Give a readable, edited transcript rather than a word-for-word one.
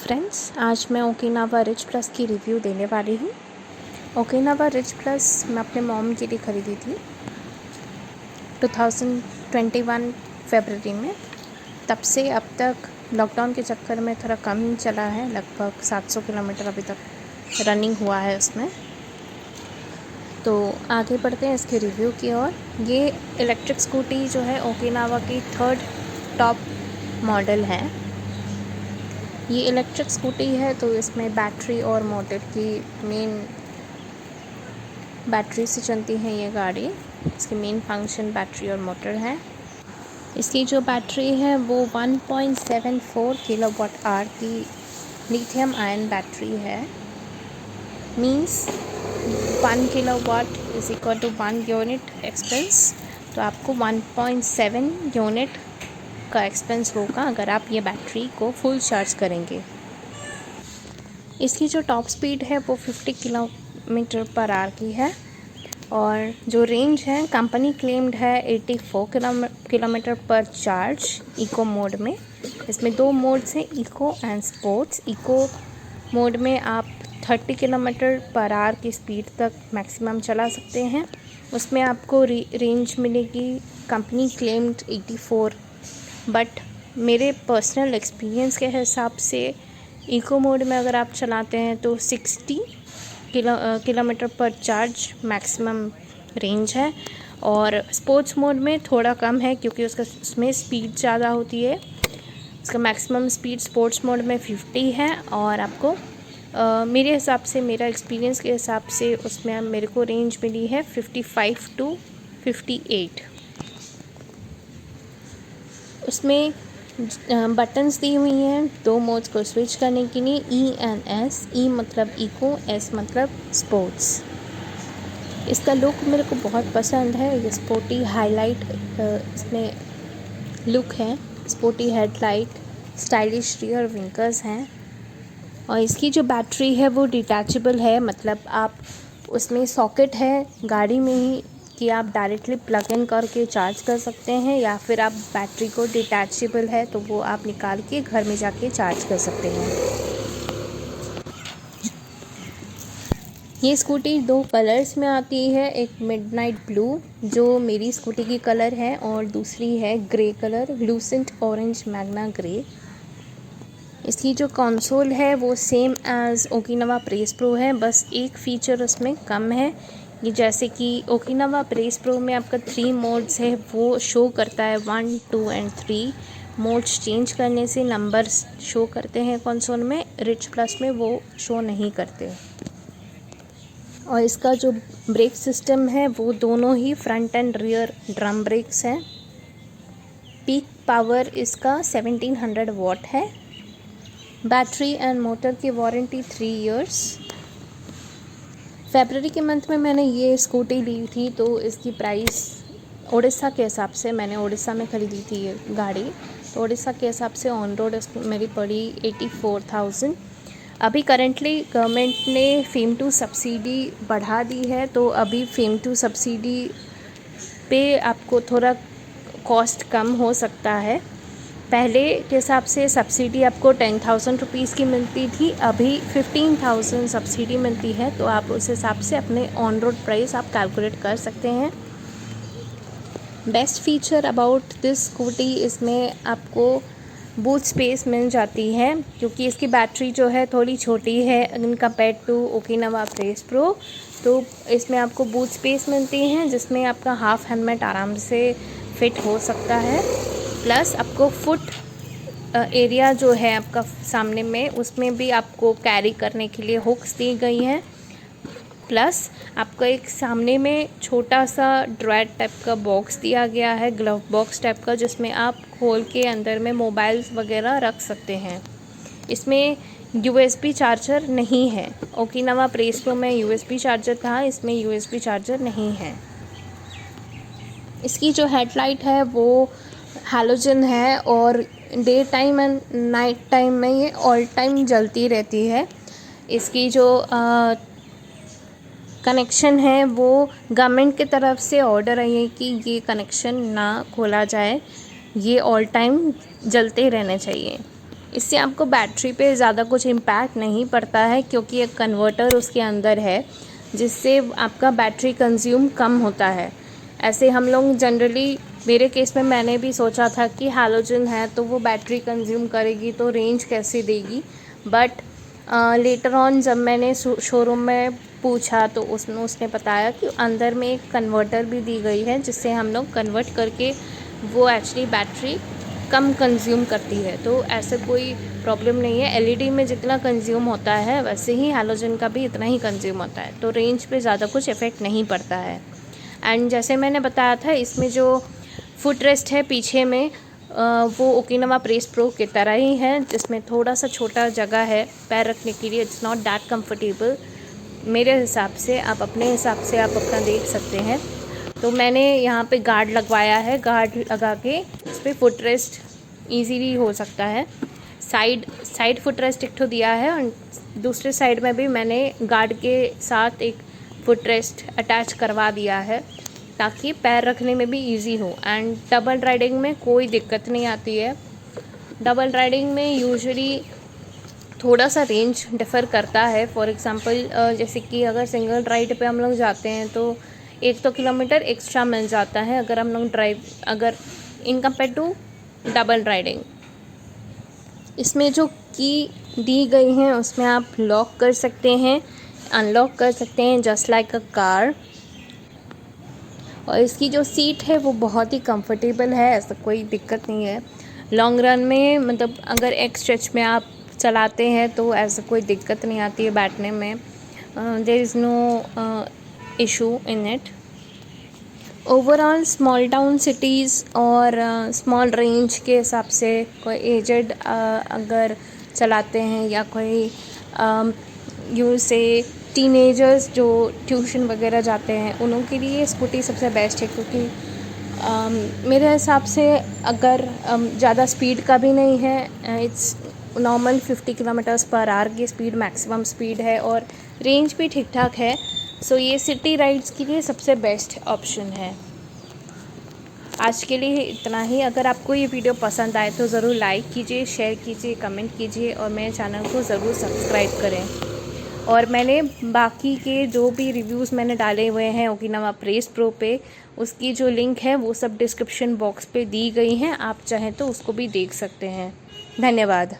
Friends, आज मैं Okinawa rich plus की रिव्यू देने वाली हूँ। ओकिनावा रिच प्लस मैं अपने मॉम के लिए ख़रीदी थी 2021 फरवरी में। तब से अब तक लॉकडाउन के चक्कर में थोड़ा कम ही चला है, लगभग 700 किलोमीटर अभी तक रनिंग हुआ है उसमें। तो आगे बढ़ते हैं इसके रिव्यू की ओर। ये इलेक्ट्रिक स्कूटी जो है ओकिनावा की 3rd टॉप मॉडल है। ये इलेक्ट्रिक स्कूटी है तो इसमें बैटरी और मोटर की मेन बैटरी से चलती है ये गाड़ी। इसकी मेन फंक्शन बैटरी और मोटर है। इसकी जो बैटरी है वो 1.74 किलोवाट आवर की लिथियम आयन बैटरी है। Means 1 kilowatt is equal to 1 unit expense, तो आपको 1.7 यूनिट का एक्सपेंस होगा अगर आप ये बैटरी को फुल चार्ज करेंगे। इसकी जो टॉप स्पीड है वो 50 किलोमीटर पर आवर की है और जो रेंज है कंपनी क्लेम्ड है 84 किलोमीटर पर चार्ज इको मोड में। इसमें 2 मोड्स हैं, eco and sports. Eco mode में आप 30 किलोमीटर पर आवर की स्पीड तक मैक्सिमम चला सकते हैं। उसमें आपको रेंज मिलेगी कंपनी क्लेम्ड 84, बट मेरे पर्सनल एक्सपीरियंस के हिसाब से इको मोड में अगर आप चलाते हैं तो 60 किलोमीटर पर चार्ज मैक्सिमम रेंज है और स्पोर्ट्स मोड में थोड़ा कम है क्योंकि उसमें स्पीड ज़्यादा होती है। उसका मैक्सिमम स्पीड स्पोर्ट्स मोड में 50 है और आपको मेरे हिसाब से, मेरा एक्सपीरियंस के हिसाब से उसमें मेरे को रेंज मिली है 55 टू 58। उसमें बटन्स दी हुई हैं 2 मोड्स को स्विच करने के लिए, ई एंड एस। ई मतलब इको, एस मतलब स्पोर्ट्स। इसका लुक मेरे को बहुत पसंद है। ये स्पोर्टी हाईलाइट इसमें लुक है, sporty headlight, stylish rear winkers हैं और इसकी जो बैटरी है वो डिटैचेबल है। मतलब आप उसमें सॉकेट है गाड़ी में ही कि आप डायरेक्टली प्लग इन करके चार्ज कर सकते हैं, या फिर आप बैटरी को डिटैचेबल है तो वो आप निकाल के घर में जाके चार्ज कर सकते हैं। ये स्कूटी 2 कलर्स में आती है, एक मिडनाइट ब्लू जो मेरी स्कूटी की कलर है और दूसरी है grey colour, lucent orange magna grey. इसकी जो कंसोल है वो same as Okinawa praise pro है, बस एक फ़ीचर उसमें कम है। ये जैसे कि ओकिनावा प्रेस प्रो में आपका 3 मोड्स है वो शो करता है, 1, 2 एंड 3 मोड्स चेंज करने से नंबर्स शो करते हैं कंसोल में। रिच प्लस में वो शो नहीं करते। और इसका जो ब्रेक सिस्टम है वो दोनों ही front and rear drum brakes हैं। पीक पावर इसका 1700 वाट है। बैटरी एंड मोटर की वारंटी 3 इयर्स। फरवरी के मंथ में मैंने ये स्कूटी ली थी तो इसकी प्राइस उड़ीसा के हिसाब से, मैंने उड़ीसा में ख़रीदी थी ये गाड़ी, तो उड़ीसा के हिसाब से ऑन रोड मेरी पड़ी 84,000। अभी करेंटली गवर्नमेंट ने फेम टू सब्सिडी बढ़ा दी है, तो अभी फेम टू सब्सिडी पे आपको थोड़ा कॉस्ट कम हो सकता है। पहले के हिसाब से सब्सिडी आपको 10,000 रुपीज़ की मिलती थी, अभी 15,000 सब्सिडी मिलती है, तो आप उस हिसाब से अपने ऑन रोड प्राइस आप कैलकुलेट कर सकते हैं। Best feature about this scooty, इसमें आपको बूट स्पेस मिल जाती है क्योंकि इसकी बैटरी जो है थोड़ी छोटी है in compare to Okinawa praise pro. तो इसमें आपको बूट स्पेस मिलती है जिसमें आपका हाफ हेलमेट आराम से फिट हो सकता है। प्लस आपको फुट एरिया जो है आपका सामने में, उसमें भी आपको कैरी करने के लिए हुक्स दी गई हैं। प्लस आपको एक सामने में छोटा सा ड्रॉयर टाइप का बॉक्स दिया गया है, ग्लव बॉक्स टाइप का, जिसमें आप खोल के अंदर में मोबाइल्स वगैरह रख सकते हैं। इसमें USB चार्जर नहीं है। ओकिनावा प्रेस प्रो में USB चार्जर था, इसमें USB चार्जर नहीं है। इसकी जो हेडलाइट है वो हैलोजन है और day time and night time में ये ऑल टाइम जलती रहती है। इसकी जो कनेक्शन है वो गवर्नमेंट की तरफ से ऑर्डर आई है कि ये कनेक्शन ना खोला जाए, ये ऑल टाइम जलते रहने चाहिए। इससे आपको बैटरी पे ज़्यादा कुछ इम्पैक्ट नहीं पड़ता है, क्योंकि एक कन्वर्टर उसके अंदर है जिससे आपका बैटरी कंज्यूम कम होता है। ऐसे हम लोग जनरली, मेरे केस में मैंने भी सोचा था कि हैलोजन है तो वो बैटरी कंज्यूम करेगी तो रेंज कैसे देगी, बट लेटर ऑन जब मैंने शोरूम में पूछा तो उसने बताया कि अंदर में एक कन्वर्टर भी दी गई है जिससे हम लोग कन्वर्ट करके वो एक्चुअली बैटरी कम कंज्यूम करती है। तो ऐसे कोई प्रॉब्लम नहीं है। एलईडी में जितना कंज्यूम होता है वैसे ही हैलोजन का भी इतना ही कंज्यूम होता है, तो रेंज पे ज़्यादा कुछ इफ़ेक्ट नहीं पड़ता है। एंड जैसे मैंने बताया था, इसमें जो फुट रेस्ट है पीछे में वो ओकिनावा प्रेस प्रो की तरह ही है, जिसमें थोड़ा सा छोटा जगह है पैर रखने के लिए। इट्स नॉट दैट कंफर्टेबल मेरे हिसाब से, आप अपने हिसाब से आप अपना देख सकते हैं। तो मैंने यहाँ पे गार्ड लगवाया है, गार्ड लगा के इस पर फुट रेस्ट ईजीली हो सकता है। साइड फुट रेस्ट एक तो दिया है और दूसरे साइड में भी मैंने गार्ड के साथ एक फुट रेस्ट अटैच करवा दिया है ताकि पैर रखने में भी इजी हो। एंड डबल राइडिंग में कोई दिक्कत नहीं आती है। डबल राइडिंग में यूजुअली थोड़ा सा रेंज डिफ़र करता है। फॉर एग्ज़ाम्पल जैसे कि अगर सिंगल राइड पे हम लोग जाते हैं तो 1-2 किलोमीटर एक्स्ट्रा मिल जाता है अगर हम लोग अगर in compare to double riding. इसमें जो की दी गई हैं उसमें आप लॉक कर सकते हैं, अनलॉक कर सकते हैं जस्ट लाइक अ कार। और इसकी जो सीट है वो बहुत ही कंफर्टेबल है, ऐसा कोई दिक्कत नहीं है। लॉन्ग रन में मतलब अगर एक स्ट्रेच में आप चलाते हैं तो ऐसा कोई दिक्कत नहीं आती है बैठने में। There is no issue in it. Overall small town cities और स्मॉल रेंज के हिसाब से कोई एजेड अगर चलाते हैं या कोई यूँ से टीनेजर्स जो ट्यूशन वगैरह जाते हैं उनों के लिए स्कूटी सबसे बेस्ट है, क्योंकि मेरे हिसाब से अगर ज़्यादा स्पीड का भी नहीं है, it's normal 50 kilometres per hour की स्पीड मैक्सिमम स्पीड है और रेंज भी ठीक ठाक है। सो ये सिटी राइड्स के लिए सबसे बेस्ट ऑप्शन है। आज के लिए इतना ही। अगर आपको ये वीडियो पसंद आए तो ज़रूर लाइक कीजिए, शेयर कीजिए, कमेंट कीजिए और मेरे चैनल को ज़रूर सब्सक्राइब करें। और मैंने बाकी के जो भी रिव्यूज़ मैंने डाले हुए हैं ओकिनावा प्रेस प्रो पे, उसकी जो लिंक है वो सब डिस्क्रिप्शन बॉक्स पे दी गई हैं, आप चाहें तो उसको भी देख सकते हैं। धन्यवाद।